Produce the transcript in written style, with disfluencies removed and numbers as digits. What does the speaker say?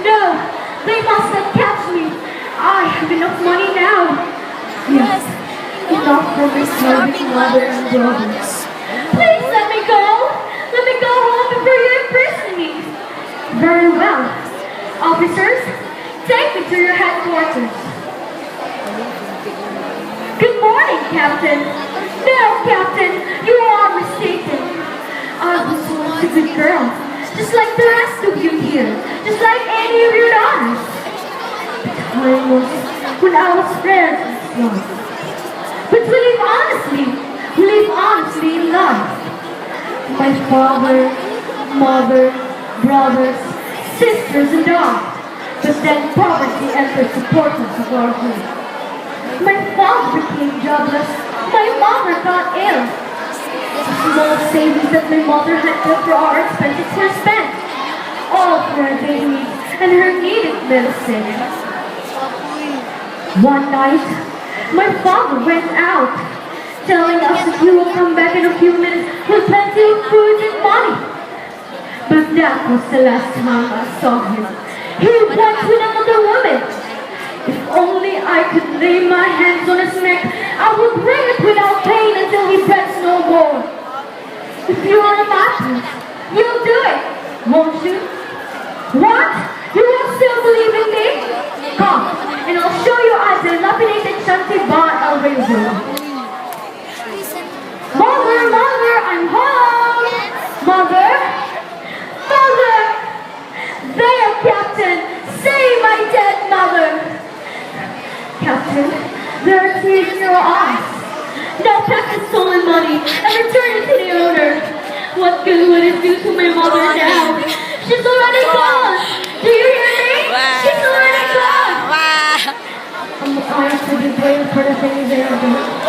No, they must not catch me. I have enough money now. Yes, enough for my starving mother and brothers. Please let me go. Let me go home before you imprison me. Very well. Officers, take me to your headquarters. Good morning, Captain. No, Captain, you are mistaken. I was once a good girl, just like the rest of you here, just like any of your daughters. The time was when I was fair and strong. But we live honestly. We live honestly in love. My father, mother, brothers, sisters, and all. But then poverty entered the portals of our home. My father became jobless. My mother got ill. The small savings that my mother had kept for our expenses were spent. All for her daily needs and her needed medicine. One night, my father went out, telling us that he will come back in a few minutes with plenty of food and money. But that was the last time I saw him. He went with another woman. If only I could lay my hands on his neck, I would bring it without pain until he begs no more. If you are a master, you'll do it, won't you? What? You will still believe in me? Come, and I'll show you as a lapidated Shanti Bar El Rezo. Mother, mother, I'm home! Mother? Mother! There, Captain! Save my dead mother! Captain, there are tears in your eyes. Now pack the stolen money and return it to the owner. What good would it do to my mother now? She's already gone! Do you hear me? She's already gone! I have to be blamed for the things they are doing.